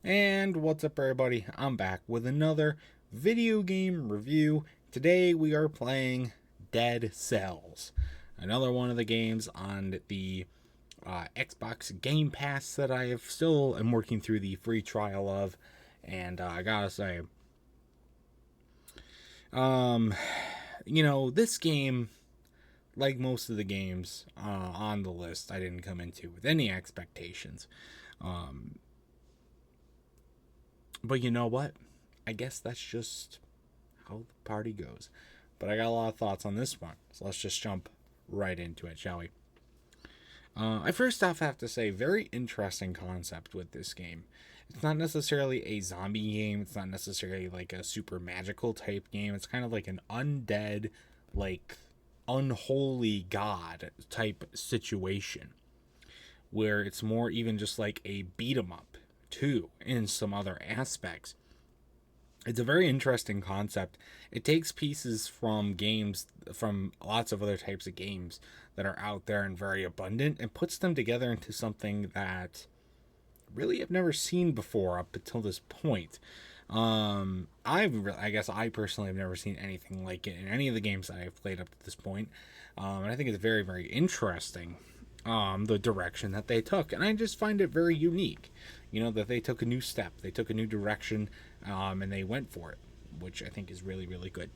And what's up, everybody? I'm back with another video game review. Today we are playing Dead Cells, another one of the games on the Xbox Game Pass that I have still am working through the free trial of. And I gotta say, um, this game, like most of the games on the list, I didn't come into with any expectations. Um, But you know what? I guess that's just how the party goes. But I got a lot of thoughts on this one. So let's just jump right into it, shall we? I first off have to say, very interesting concept with this game. It's not necessarily a zombie game. It's not necessarily like a super magical type game. It's kind of like an undead, like unholy god type situation. Where it's more even just like a beat 'em up too in some other aspects. It's a very interesting concept. It takes pieces from games, from lots of other types of games that are out there and very abundant, and puts them together into something that really I've never seen before up until this point. I guess I personally have never seen anything like it in any of the games that I've played up to this point. And I think it's very, very interesting, the direction that they took. And I just find it very unique, that they took a new step, they took a new direction, and they went for it, which I think is really, really good.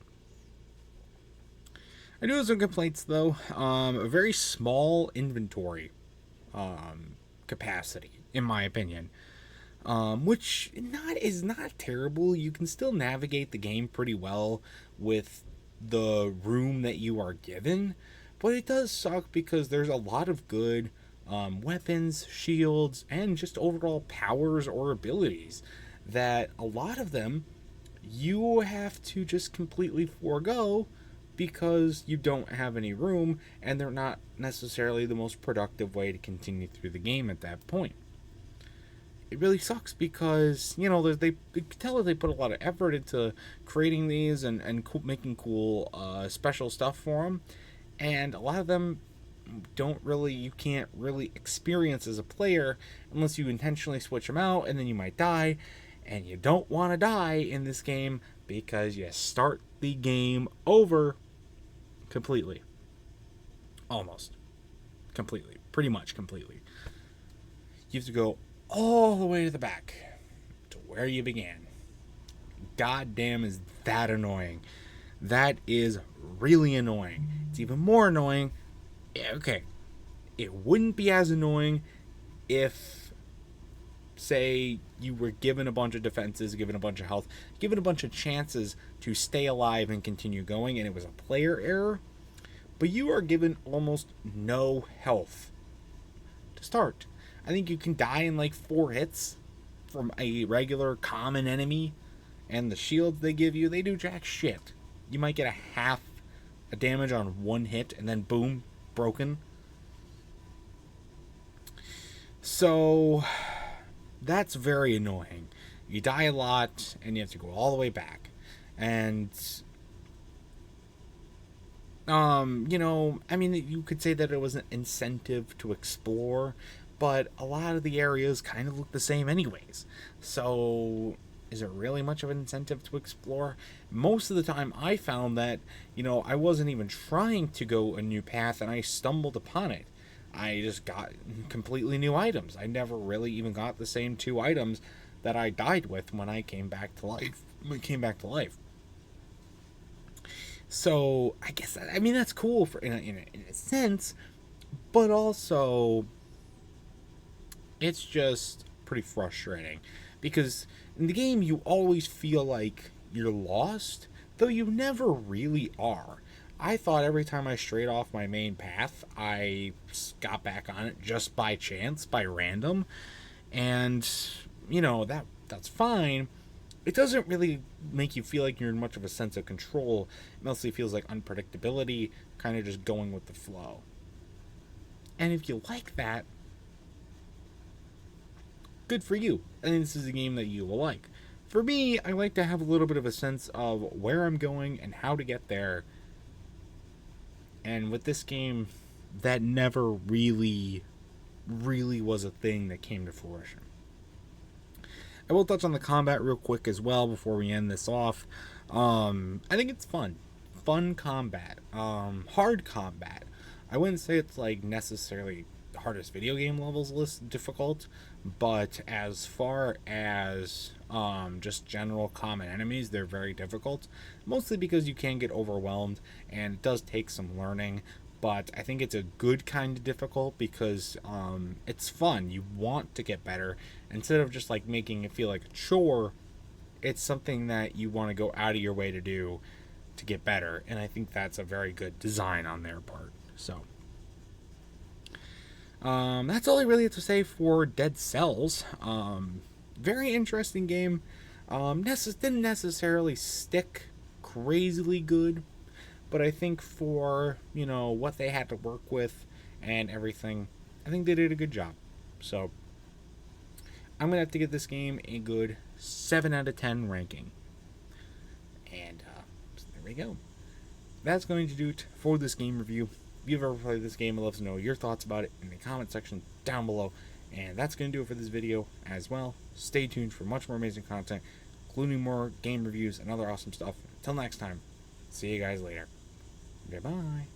I do have some complaints, though. A very small inventory capacity, in my opinion. Which is not terrible. You can still navigate the game pretty well with the room that you are given, but it does suck because there's a lot of good weapons, shields, and just overall powers or abilities that a lot of them you have to just completely forego because you don't have any room, and they're not necessarily the most productive way to continue through the game at that point. It really sucks because they can tell that they put a lot of effort into creating these and making cool special stuff for them, and a lot of them you can't really experience as a player unless you intentionally switch them out, and then you might die, and you don't want to die in this game because you start the game over completely, almost completely, pretty much completely. You have to go all the way to the back to where you began. God damn, is that annoying. That is really annoying. It's even more annoying. Okay, it wouldn't be as annoying if, say, you were given a bunch of defenses, given a bunch of health, given a bunch of chances to stay alive and continue going, and it was a player error, but you are given almost no health to start. I think you can die in like 4 hits from a regular common enemy, and the shields they give you, they do jack shit. You might get a half a damage on 1 hit, and then boom, broken. So that's very annoying. You die a lot, and you have to go all the way back. And you could say that it was an incentive to explore, but a lot of the areas kind of look the same anyways. So is it really much of an incentive to explore? Most of the time I found that, I wasn't even trying to go a new path and I stumbled upon it. I just got completely new items. I never really even got the same 2 items that I died with when I came back to life. So I guess that's cool in a sense, but also it's just pretty frustrating because in the game you always feel like you're lost, though you never really are. I thought every time I strayed off my main path, I got back on it just by chance, by random, and that's fine. It doesn't really make you feel like you're in much of a sense of control. It mostly feels like unpredictability, kind of just going with the flow. And if you like that, good for you. I think this is a game that you will like. For me, I like to have a little bit of a sense of where I'm going and how to get there. And with this game, that never really was a thing that came to fruition. I will touch on the combat real quick as well before we end this off. I think it's fun combat, hard combat. I wouldn't say it's like necessarily the hardest video game levels list difficult, but as far as just general common enemies, they're very difficult, mostly because you can get overwhelmed and it does take some learning. But I think it's a good kind of difficult because it's fun. You want to get better instead of just like making it feel like a chore. It's something that you want to go out of your way to do to get better, and I think that's a very good design on their part. So that's all I really have to say for Dead Cells. Very interesting game. Didn't necessarily stick crazily good, but I think for what they had to work with and everything, I think they did a good job. So I'm gonna have to give this game a good 7 out of 10 ranking. And so there we go. That's going to do it for this game review. If you've ever played this game, I'd love to know your thoughts about it in the comment section down below. And that's going to do it for this video as well. Stay tuned for much more amazing content, including more game reviews and other awesome stuff. Until next time, see you guys later. Goodbye.